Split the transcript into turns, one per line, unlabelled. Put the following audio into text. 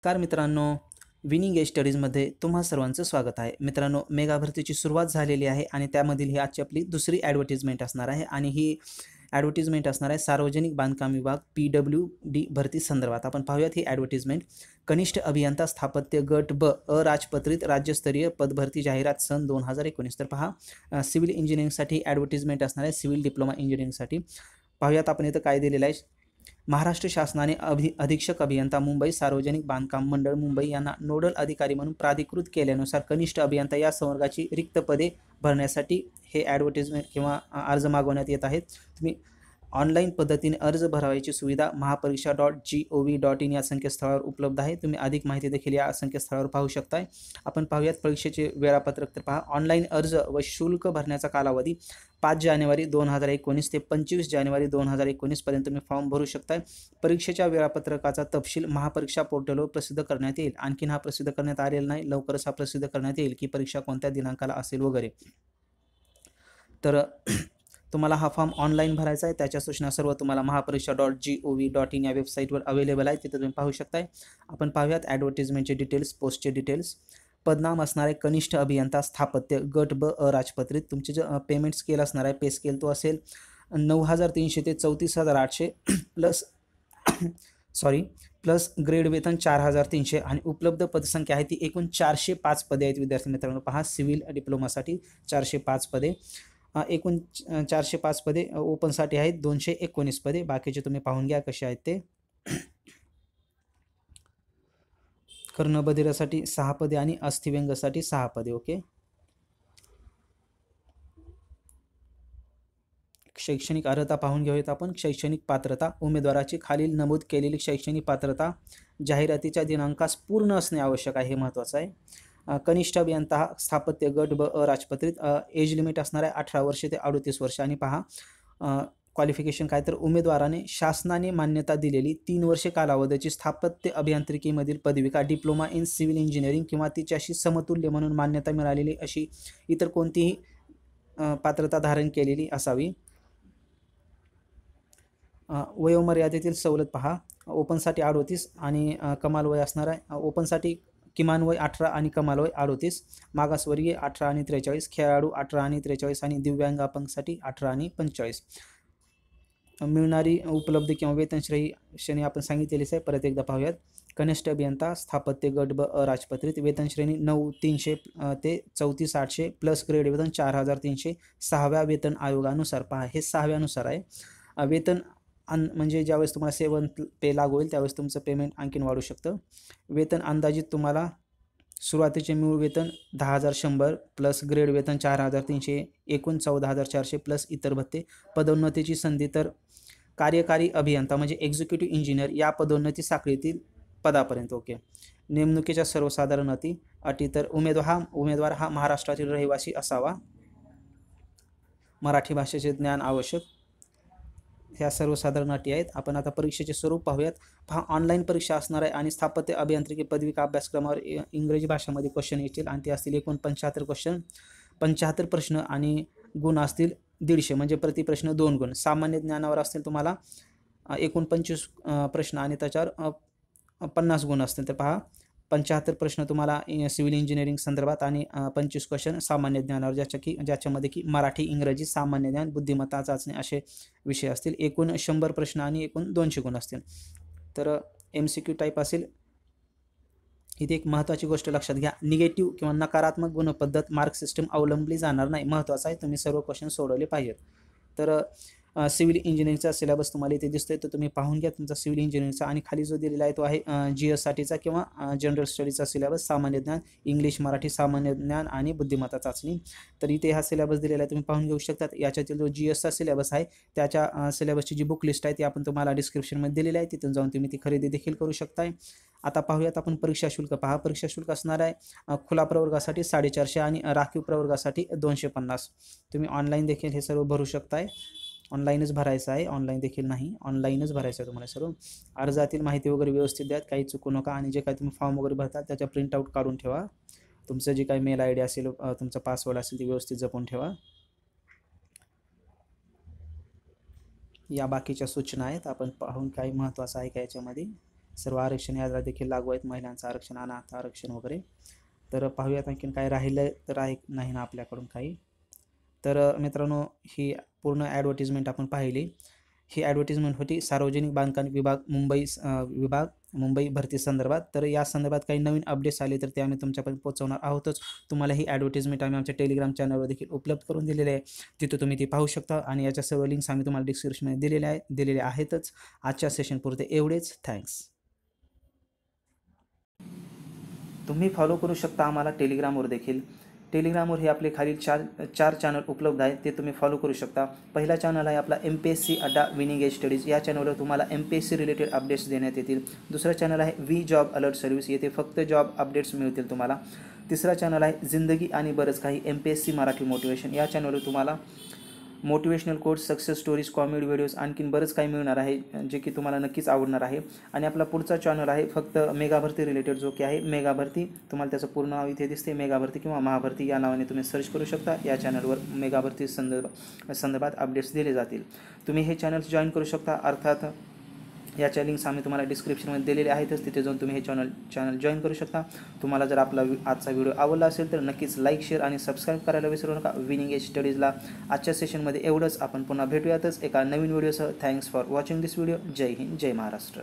नमस्कार मित्रांनो, winning age स्टडीजमध्ये तुम्हा सर्वांचं स्वागत आहे. मित्रांनो, मेगा भरतीची सुरुवात झालेली आहे आणि त्यामधील ही आजची आपली दुसरी ॲडव्हर्टिजमेंट असणार आहे आणि ही ॲडव्हर्टिजमेंट असणार आहे सार्वजनिक बांधकाम विभाग PWD भरती संदर्भात. आपण पाहूयात ही ॲडव्हर्टिजमेंट. कनिष्ठ अभियंता स्थापत्य गट ब अराजपत्रित राज्यस्तरीय पदभरती जाहिरात सन 2019. तर पहा, सिव्हिल इंजिनिअरिंगसाठी ॲडव्हर्टिजमेंट असणार आहे, सिव्हिल डिप्लोमा इंजिनिअरिंगसाठी. पाहूयात आपण इथं काय दिलेलं आहे. महाराष्ट्र शासनाने अधीक्षक अभियंता मुंबई सार्वजनिक बांधकाम मंडळ मुंबई यांना नोडल अधिकारी म्हणून प्राधिकृत केल्यानुसार कनिष्ठ अभियंता या संवर्गाची रिक्त पदे भरण्यासाठी हे ॲडव्हर्टिजमेंट किंवा अर्ज मागवण्यात येत आहेत. तुम्ही ऑनलाईन पद्धतीने अर्ज भरावयाची सुविधा महापरीक्षा.gov.in या संकेतस्थळावर उपलब्ध आहे. तुम्ही अधिक माहिती देखील या संकेतस्थळावर पाहू शकताय. आपण पाहूयात परीक्षेचे वेळापत्रक. तर पहा, ऑनलाईन अर्ज व शुल्क भरण्याचा कालावधी 5 जानेवारी 2019 ते 25 जानेवारी 2019 पर्यंत तुम्ही फॉर्म भरू शकताय. परीक्षेच्या वेळापत्रकाचा तपशील महापरीक्षा पोर्टलवर प्रसिद्ध करण्यात येईल. आणखीन हा प्रसिद्ध करण्यात आलेला नाही, लवकरच हा प्रसिद्ध करण्यात येईल की परीक्षा कोणत्या दिनांकाला असेल वगैरे. तर तुम्हाला हा फॉर्म ऑनलाईन भरायचा आहे. त्याच्या सूचना सर्व तुम्हाला महापरीक्षा.gov.in या वेबसाईटवर अवेलेबल आहे, तिथे तुम्ही पाहू शकताय. आपण पाहूयात ॲडव्हर्टिजमेंटचे डिटेल्स, पोस्टचे डिटेल्स. पदनाम असणार आहे कनिष्ठ अभियंता स्थापत्य गट ब अराजपत्रित. तुमचे जे पेमेंट स्केल असणार आहे, पे स्केल, तो असेल 9,300 ते 34,800 प्लस ग्रेड वेतन 4,300 आणि उपलब्ध पदसंख्या आहे ती एकूण 405 पदे आहेत. विद्यार्थी मित्रांनो, पहा, सिव्हिल डिप्लोमासाठी 405 पदे, एकूण 405 पदे. ओपनसाठी आहेत 219 पदे. बाकीचे तुम्ही पाहून घ्या कसे आहेत ते. कर्णबधिरासाठी 6 पदे आणि अस्थिव्यंगसाठी 6 पदे. ओके. शैक्षणिक अर्हता पाहून घेऊयात आपण. शैक्षणिक पात्रता. उमेदवाराची खालील नमूद केलेली शैक्षणिक पात्रता जाहिरातीच्या दिनांकास पूर्ण असणे आवश्यक आहे, हे महत्त्वाचं आहे. कनिष्ठ अभियंता स्थापत्य गट ब अराजपत्रित. एज लिमिट असणार आहे 18 वर्षे ते 38 वर्ष. आणि पहा, क्वालिफिकेशन काय, तर उमेदवाराने शासनाने मान्यता दिलेली 3 वर्षे कालावधीची स्थापत्य अभियांत्रिकीमधील पदविका, डिप्लोमा इन सिव्हिल इंजिनिअरिंग किंवा तिच्याशी समतुल्य म्हणून मान्यता मिळालेली अशी इतर कोणतीही पात्रता धारण केलेली असावी. वयोमर्यादेतील सवलत पहा. ओपनसाठी 38 आणि कमाल वय असणार आहे. ओपनसाठी किमान वय 18 आणि कमाल वय 38. मागासवर्गीय 18 आणि 43. खेळाडू 18 आणि 43 आणि दिव्यांग अपंगसाठी 18 आणि 45. मिळणारी उपलब्ध किंवा वेतनश्रेणी आपण सांगितलेलीच आहे, परत एकदा पाहूयात. कनिष्ठ अभियंता स्थापत्य गट ब अराजपत्रित. वेतनश्रेणी 9,300 ते 34,800 प्लस ग्रेड वेतन 4,300 6व्या वेतन आयोगानुसार. पहा, हे 6व्यानुसार आहे. वेतन म्हणजे ज्यावेळेस तुम्हाला 7th पे लागू होईल त्यावेळेस तुमचं पेमेंट आणखीन वाढू शकतं. वेतन अंदाजित तुम्हाला सुरुवातीचे मूळ वेतन 10,100 प्लस ग्रेड वेतन 4,300 एकूण 14,400 प्लस इतर भत्ते. पदोन्नतीची संधी तर कार्यकारी अभियंता म्हणजे एक्झिक्युटिव्ह इंजिनियर या पदोन्नती साखळीतील पदापर्यंत. ओके. नेमणुकीच्या सर्वसाधारण अटी तर उमेदवार हा महाराष्ट्रातील रहिवासी असावा. मराठी भाषेचे ज्ञान आवश्यक. ह्या सर्वसाधारण अटी आहेत. आपण आता परीक्षेचे स्वरूप पाहूयात. पहा, ऑनलाईन परीक्षा असणार आहे आणि स्थापत्य अभियांत्रिकी पदविका अभ्यासक्रमावर इंग्रजी भाषेमध्ये क्वेश्चन येतील आणि ते असतील एकूण 75 क्वेश्चन, 75 प्रश्न आणि गुण असतील 150, म्हणजे प्रति प्रश्न 2 गुण. सामान्य ज्ञानावर असतील तुम्हाला एकूण 25 प्रश्न आणि त्याच्यावर 50 गुण असतील. तर पहा, 75 प्रश्न तुम्हाला सिव्हिल इंजिनिअरिंग संदर्भात आणि 25 क्वेश्चन सामान्य ज्ञानावर, ज्याच्यामध्ये की मराठी, इंग्रजी, सामान्य ज्ञान, बुद्धिमत्ता चाचणी असे विषय असतील. एकूण 100 प्रश्न आणि एकूण 200 गुण असतील. तर MCQ टाईप असेल. इथे एक महत्त्वाची गोष्ट लक्षात घ्या, निगेटिव्ह किंवा नकारात्मक गुणपद्धत मार्क सिस्टम अवलंबली जाणार नाही. महत्त्वाचं आहे, तुम्ही सर्व क्वेश्चन सोडवले पाहिजेत. तर सिव्हिल इंजिनिअरिंगचा सिलेबस तुम्हाला इथे दिसतोय, तर तुम्ही पाहून घ्या तुमचा सिव्हिल इंजिनिअरिंगचा. आणि खाली जो दिलेला आहे तो आहे GS किंवा जनरल स्टडीजचा सिलेबस. सामान्य ज्ञान, इंग्लिश, मराठी, सामान्य ज्ञान आणि बुद्धिमत्ता चाचणी. तर इथे हा सिलेबस दिलेला आहे, तुम्ही पाहून घेऊ शकतात. याच्यातील जो GSचा सिलेबस आहे त्याच्या सिलेबसची जी बुक लिस्ट आहे ती आपण तुम्हाला डिस्क्रिप्शनमध्ये दिलेली आहे, तिथून जाऊन तुम्ही ती खरेदी देखील करू शकताय. आता पाहूयात आपण परीक्षा शुल्क. पहा, परीक्षा शुल्क असणार आहे खुला प्रवर्गासाठी 450 आणि राखीव प्रवर्गासाठी 250. तुम्ही ऑनलाईन देखील हे सर्व भरू शकताय. ऑनलाईनच भरायचं आहे, ऑनलाईन देखील नाही, ऑनलाईनच भरायचं आहे तुम्हाला सर्व. अर्जातील माहिती वगैरे व्यवस्थित द्या, काही चुकू नका. आणि जे काही तुम्ही फॉर्म वगैरे भरता त्याच्या प्रिंटआउट काढून ठेवा. तुमचं जे काही मेल ID असेल, तुमचा पासवर्ड असेल, ते व्यवस्थित जपून ठेवा. या बाकीच्या सूचना आहेत, आपण पाहून काही महत्त्वाचं आहे का याच्यामध्ये. सर्व आरक्षण याद्या देखील लागू आहेत, महिलांचं आरक्षण, अनाथ आरक्षण वगैरे. तर पाहूयात आणखीन काय राहिलं तर आहे नाही ना आपल्याकडून काही. तर मित्रांनो, ही पूर्ण ॲडव्हर्टिजमेंट आपण पाहिली. ही ॲडव्हर्टिजमेंट होती सार्वजनिक बांधकाम विभाग मुंबई भरती संदर्भात. तर या संदर्भात काही नवीन अपडेट्स आले तर ते आम्ही तुमच्यापर्यंत पोहोचवणार आहोतच. तुम्हाला ही ॲडव्हर्टिजमेंट आम्ही आमच्या टेलिग्राम चॅनलवर देखील उपलब्ध करून दिलेले आहे, तिथं तुम्ही ती पाहू शकता. आणि याच्या सर्व लिंक्स आम्ही तुम्हाला डिस्क्रिप्शनमध्ये दिलेले आहेतच. आजच्या सेशनपुरते एवढेच. थँक्स. तुम्ही फॉलो करू शकता आम्हाला टेलिग्रामवर देखील. टेलिग्रामवर हे आपले खालील चार चॅनल उपलब्ध आहेत, ते तुम्ही फॉलो करू शकता. पहिला चॅनल आहे आपला MPSC अड्डा विनिंग एज स्टडीज. या चॅनलवर तुम्हाला MPSC रिलेटेड अपडेट्स देण्यात येतील. दुसरा चॅनल आहे वी जॉब अलर्ट सर्व्हिस, येथे फक्त जॉब अपडेट्स मिळतील तुम्हाला. तिसरा चॅनल आहे जिंदगी आणि बरंच काही MPSC मराठी मोटिवेशन. या चॅनलवर तुम्हाला motivational quotes, success stories, comedy videos आणखीन बरंच काही मिळणार आहे, जे की तुम्हाला नक्कीच आवडणार आहे. आणि आपला पुढचा चॅनल आहे फक्त मेगा भरती रिलेटेड, जो की आहे मेगा भरती. तुम्हाला त्याचं पूर्ण नाव इथे दिसते, मेगा भरती किंवा महाभरती या नावाने तुम्ही सर्च करू शकता. या चॅनलवर मेगा भरती संदर्भात अपडेट्स दिले जातील. तुम्ही हे चॅनल जॉईन करू शकता. अर्थात याच्या लिंक्स आम्ही तुम्हाला डिस्क्रिप्शनमध्ये दिलेले आहेतच, तिथे जाऊन तुम्ही हे चॅनल जॉईन करू शकता. तुम्हाला जर आपला आजचा व्हिडिओ आवडला असेल तर नक्कीच लाईक, शेअर आणि सबस्क्राईब करायला विसरू नका. विनिंग एज स्टडीजला आजच्या सेशनमध्ये एवढंच. आपण पुन्हा भेटूयातच एका नवीन व्हिडिओसह. Thanks for watching this video. जय हिंद, जय महाराष्ट्र.